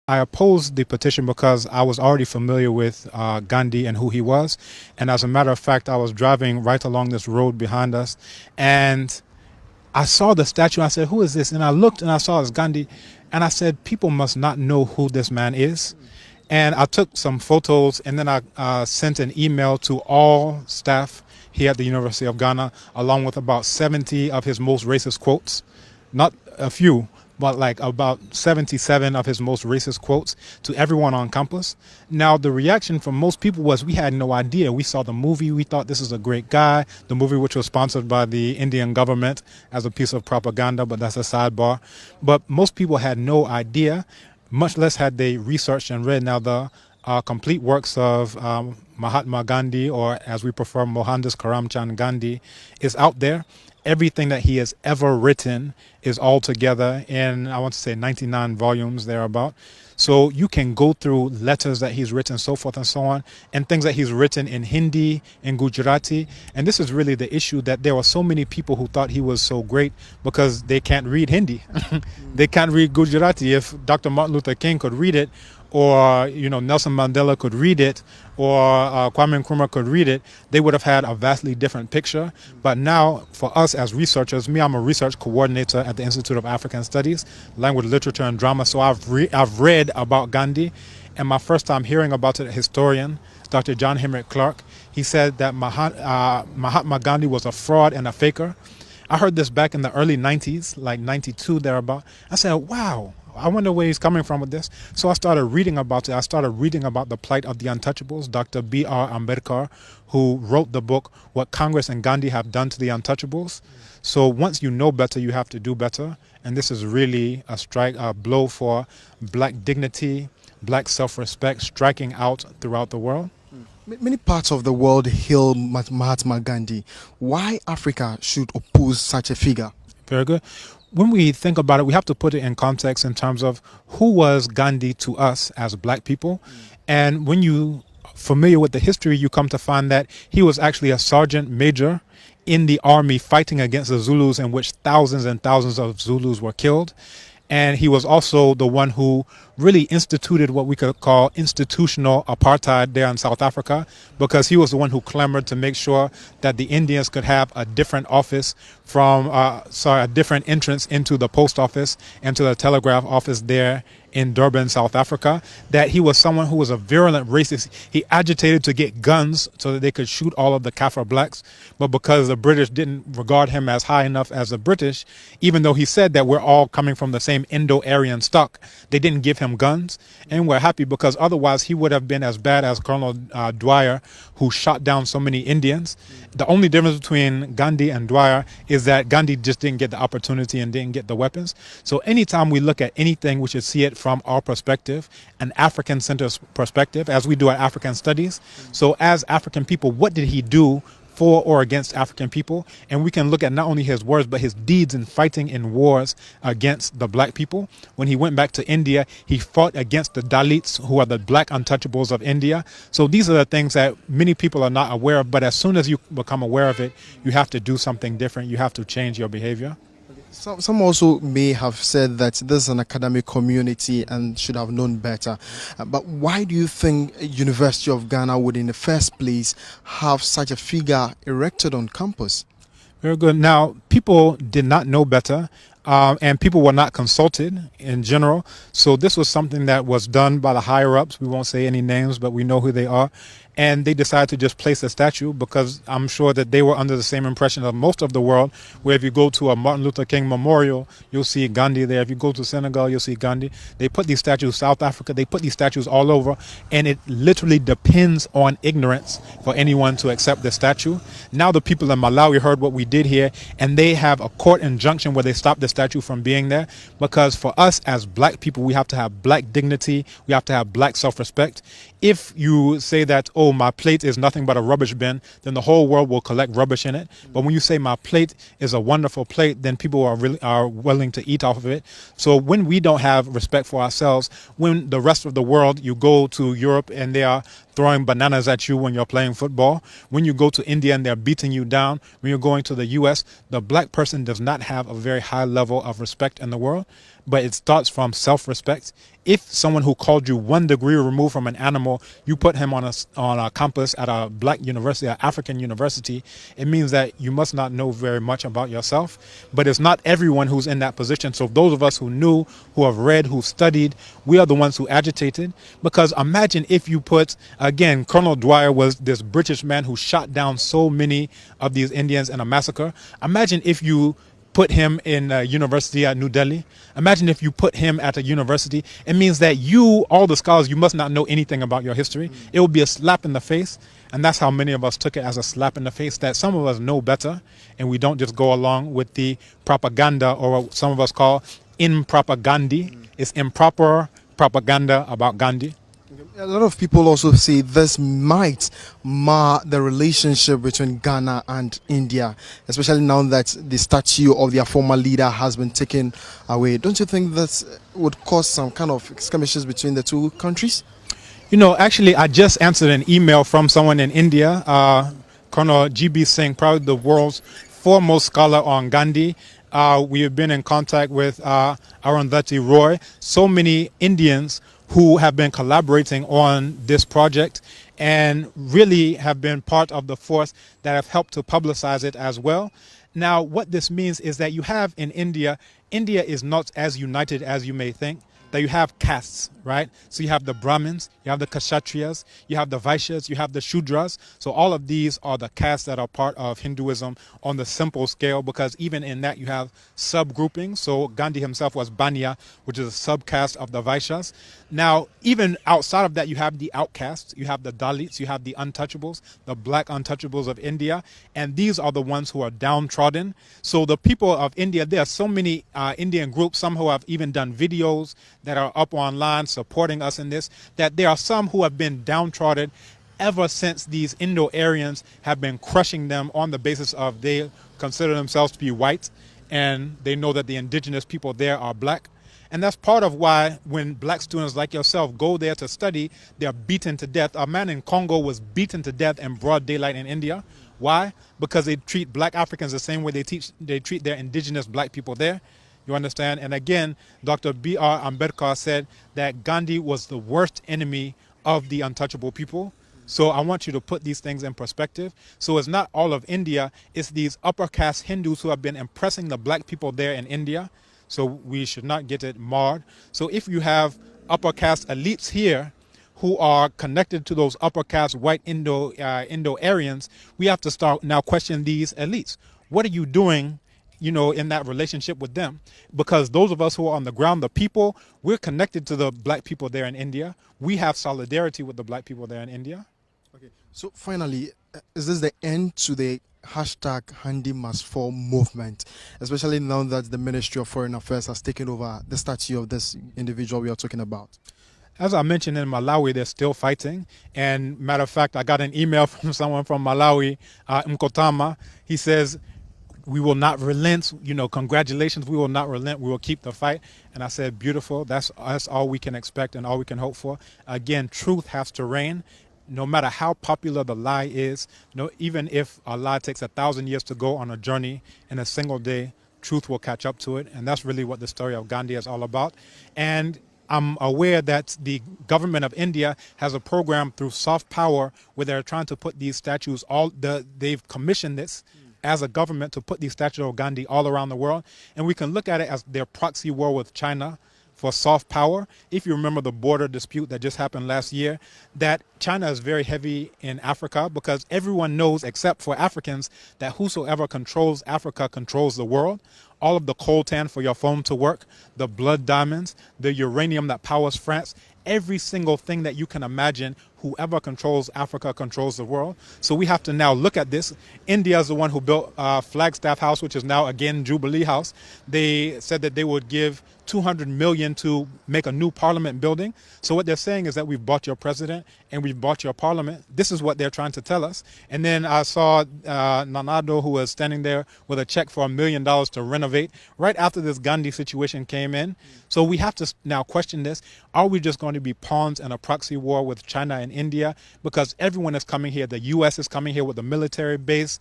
I opposed the petition because I was already familiar with Gandhi and who he was. And as a matter of fact, I was driving right along this road behind us, and I saw the statue. I said, "Who is this?" And I looked and I saw it's Gandhi. And I said, people must not know who this man is. And I took some photos, and then I sent an email to all staff here at the University of Ghana, along with about 70 of his most racist quotes. Not a few, but like about 77 of his most racist quotes to everyone on campus. Now, the reaction from most people was, we had no idea. We saw the movie. We thought this is a great guy. The movie, which was sponsored by the Indian government as a piece of propaganda, but that's a sidebar. But most people had no idea, much less had they researched and read. Now, the complete works of Mahatma Gandhi, or as we prefer, Mohandas Karamchand Gandhi, is out there. Everything that he has ever written is all together in, I want to say, 99 volumes thereabout. So you can go through letters that he's written, so forth and so on, and things that he's written in Hindi, in Gujarati. And this is really the issue, that there were so many people who thought he was so great because they can't read Hindi. They can't read Gujarati. If Dr. Martin Luther King could read it, or Nelson Mandela could read it, or Kwame Nkrumah could read it, they would have had a vastly different picture. But now, for us as researchers, I'm a research coordinator at the Institute of African Studies, Language, Literature, and Drama. So I've read about Gandhi, and my first time hearing about it, a historian, Dr. John Henrik Clark, he said that Mahatma Gandhi was a fraud and a faker. I heard this back in the early 90s, like 92 thereabout. I said, wow, I wonder where he's coming from with this. So I started reading about it. I started reading about the plight of the untouchables. Dr. B.R. Ambedkar, who wrote the book, What Congress and Gandhi Have Done to the Untouchables. So once you know better, you have to do better. And this is really a blow for black dignity, black self-respect, striking out throughout the world. Many parts of the world hail Mahatma Gandhi. Why Africa should oppose such a figure? Very good. When we think about it, we have to put it in context in terms of who was Gandhi to us as black people. And when you are familiar with the history, you come to find that he was actually a sergeant major in the army fighting against the Zulus, in which thousands and thousands of Zulus were killed. And he was also the one who really instituted what we could call institutional apartheid there in South Africa, because he was the one who clamored to make sure that the Indians could have a different office a different entrance into the post office and to the telegraph office there in Durban, South Africa. That he was someone who was a virulent racist. He agitated to get guns so that they could shoot all of the Kaffir blacks. But because the British didn't regard him as high enough as the British, even though he said that we're all coming from the same Indo-Aryan stock, they didn't give him guns. And we're happy, because otherwise he would have been as bad as Colonel Dwyer, who shot down so many Indians. The only difference between Gandhi and Dwyer is that Gandhi just didn't get the opportunity and didn't get the weapons. So anytime we look at anything, we should see it from our perspective, an African-centered perspective, as we do at African Studies. So as African people, what did he do for or against African people? And we can look at not only his words, but his deeds in fighting in wars against the black people. When he went back to India, he fought against the Dalits, who are the black untouchables of India. So these are the things that many people are not aware of, but as soon as you become aware of it, you have to do something different. You have to change your behavior. Some also may have said that this is an academic community and should have known better. But why do you think University of Ghana would in the first place have such a figure erected on campus? Very good. Now, people did not know better, and people were not consulted in general. So this was something that was done by the higher-ups. We won't say any names, but we know who they are. And they decided to just place a statue, because I'm sure that they were under the same impression of most of the world, where if you go to a Martin Luther King memorial, you'll see Gandhi there. If you go to Senegal, you'll see Gandhi. They put these statues, South Africa, they put these statues all over, and it literally depends on ignorance for anyone to accept the statue. Now the people in Malawi heard what we did here, and they have a court injunction where they stopped the statue from being there, because for us as black people, we have to have black dignity, we have to have black self-respect. If you say that, oh, my plate is nothing but a rubbish bin, then the whole world will collect rubbish in it. But when you say my plate is a wonderful plate, then people are willing to eat off of it. So when we don't have respect for ourselves, when the rest of the world, you go to Europe and they are throwing bananas at you when you're playing football, when you go to India and they're beating you down, when you're going to the US, the black person does not have a very high level of respect in the world. but it starts from self-respect. If someone who called you 1 degree removed from an animal, you put him on a campus at a black university, an African university, it means that you must not know very much about yourself. But it's not everyone who's in that position. So those of us who knew, who have read, who studied, we are the ones who agitated. Because imagine if you put, again, Colonel Dwyer was this British man who shot down so many of these Indians in a massacre. Imagine if you put him in a university at New Delhi. Imagine if you put him at a university. It means that you, all the scholars, you must not know anything about your history. It will be a slap in the face. And that's how many of us took it, as a slap in the face, that some of us know better and we don't just go along with the propaganda, or what some of us call impropagandi. It's improper propaganda about Gandhi. A lot of people also say this might mar the relationship between Ghana and India, especially now that the statue of their former leader has been taken away. Don't you think that would cause some kind of skirmishes between the two countries? You know, actually, I just answered an email from someone in India, Colonel GB Singh, probably the world's foremost scholar on Gandhi. We have been in contact with Arundhati Roy. So many Indians who have been collaborating on this project and really have been part of the force that have helped to publicize it as well. Now, what this means is that you have in India, India is not as united as you may think. That you have castes, right? So you have the Brahmins, you have the Kshatriyas, you have the Vaishyas, you have the Shudras. So all of these are the castes that are part of Hinduism on the simple scale, because even in that you have subgroupings. So Gandhi himself was Banya, which is a subcaste of the Vaishyas. Now, even outside of that, you have the outcasts, you have the Dalits, you have the untouchables, the black untouchables of India. And these are the ones who are downtrodden. So the people of India, there are so many Indian groups, some who have even done videos that are up online supporting us in this, that there are some who have been downtrodden ever since these Indo-Aryans have been crushing them on the basis of they consider themselves to be white, and they know that the indigenous people there are black. And that's part of why when black students like yourself go there to study, they're beaten to death. A man in Congo was beaten to death in broad daylight in India. Why? Because they treat black Africans the same way they treat their indigenous black people there. You understand? And again, Dr. B.R. Ambedkar said that Gandhi was the worst enemy of the untouchable people. So I want you to put these things in perspective. So it's not all of India, it's these upper caste Hindus who have been impressing the black people there in India. So we should not get it marred. So if you have upper caste elites here who are connected to those upper caste white Indo-Aryans, we have to start now questioning these elites. What are you doing, you know, in that relationship with them? Because those of us who are on the ground, the people, we're connected to the black people there in India. We have solidarity with the black people there in India. Okay. So finally, is this the end to the hashtag Gandhi Must Fall movement, especially now that the Ministry of Foreign Affairs has taken over the statue of this individual we are talking about? As I mentioned, in Malawi, they're still fighting. And matter of fact, I got an email from someone from Malawi, Mkotama. He says, we will not relent, you know, congratulations, we will not relent, we will keep the fight. And I said, beautiful, that's all we can expect and all we can hope for. Again, truth has to reign. No matter how popular the lie is, even if a lie takes 1,000 years to go on a journey, in a single day, truth will catch up to it. And that's really what the story of Gandhi is all about. And I'm aware that the government of India has a program through soft power where they're trying to put these statues, they've commissioned this as a government to put these statues of Gandhi all around the world. And we can look at it as their proxy war with China for soft power. If you remember the border dispute that just happened last year, that China is very heavy in Africa, because everyone knows, except for Africans, that whosoever controls Africa controls the world. All of the coltan for your phone to work, the blood diamonds, the uranium that powers France, every single thing that you can imagine, whoever controls Africa controls the world. So we have to now look at this. India is the one who built Flagstaff House, which is now again Jubilee House. They said that they would give 200 million to make a new parliament building. So what they're saying is that we've bought your president and we've bought your parliament. This is what they're trying to tell us. And then I saw Nanado, who was standing there with a check for $1 million to renovate right after this Gandhi situation came in. So we have to now question this. Are we just going to be pawns in a proxy war with China and India? Because everyone is coming here. The U.S. is coming here with a military base.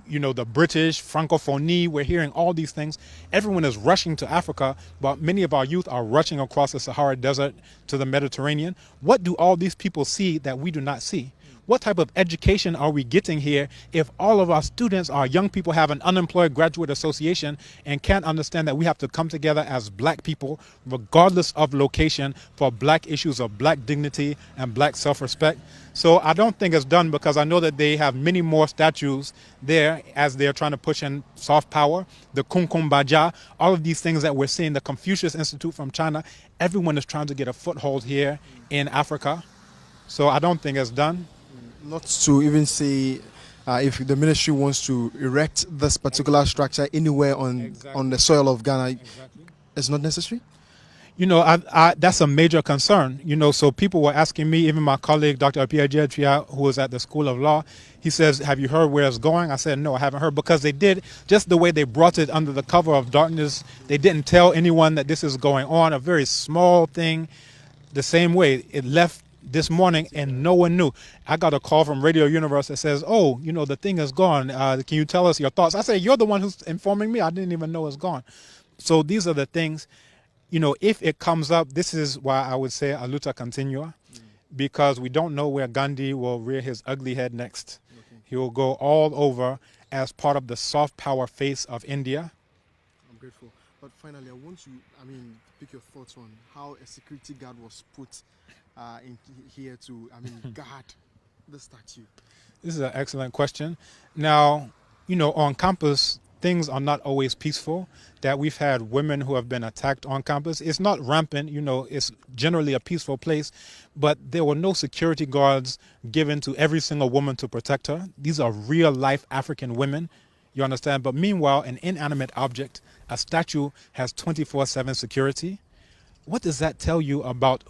the British, Francophonie, we're hearing all these things. Everyone is rushing to Africa, but many of our youth are rushing across the Sahara Desert to the Mediterranean. What do all these people see that we do not see? What type of education are we getting here if all of our students, our young people, have an unemployed graduate association and can't understand that we have to come together as black people, regardless of location, for black issues of black dignity and black self-respect? So I don't think it's done, because I know that they have many more statues there as they're trying to push in soft power, the Kumkum Baja, all of these things that we're seeing, the Confucius Institute from China. Everyone is trying to get a foothold here in Africa. So I don't think it's done. Not to even say if the ministry wants to erect this particular structure anywhere on the soil of Ghana, it's not necessary? That's a major concern. So people were asking me, even my colleague, Dr. Apia, who is at the School of Law, he says, have you heard where it's going? I said, no, I haven't heard, because they did, just the way they brought it under the cover of darkness, they didn't tell anyone that this is going on, a very small thing. The same way it left this morning and no one knew. I got a call from Radio Universe that says, oh, the thing is gone. Can you tell us your thoughts? I said, you're the one who's informing me. I didn't even know it's gone. So these are the things, if it comes up, this is why I would say a luta continua, because we don't know where Gandhi will rear his ugly head next. Okay. He will go all over as part of the soft power face of India. I'm grateful. But finally, I want you, pick your thoughts on how a security guard was put in here to, guard the statue. This is an excellent question. Now, on campus, things are not always peaceful. That we've had women who have been attacked on campus. It's not rampant, it's generally a peaceful place, but there were no security guards given to every single woman to protect her. These are real life African women, you understand? But meanwhile, an inanimate object, a statue, has 24/7 security. What does that tell you about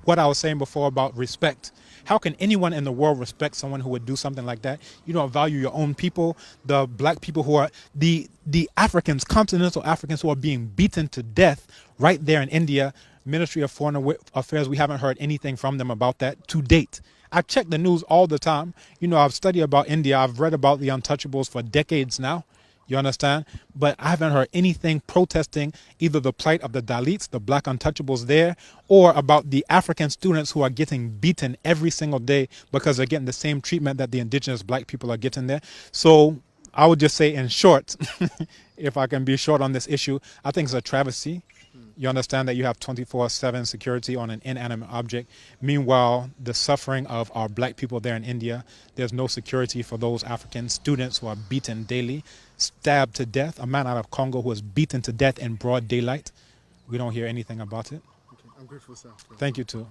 what I was saying before about respect? How can anyone in the world respect someone who would do something like that? You don't value your own people, the black people who are the Africans, continental Africans, who are being beaten to death right there in India. Ministry of Foreign Affairs, we haven't heard anything from them about that to date. I check the news all the time. I've studied about India. I've read about the untouchables for decades now. You understand? But I haven't heard anything protesting either the plight of the Dalits, the black untouchables there, or about the African students who are getting beaten every single day because they're getting the same treatment that the indigenous black people are getting there. So I would just say, in short, if I can be short on this issue, I think it's a travesty. You understand that you have 24/7 security on an inanimate object. Meanwhile, the suffering of our black people there in India, there's no security for those African students who are beaten daily, stabbed to death. A man out of Congo who was beaten to death in broad daylight. We don't hear anything about it. Okay, I'm grateful, sir. Thank you, too.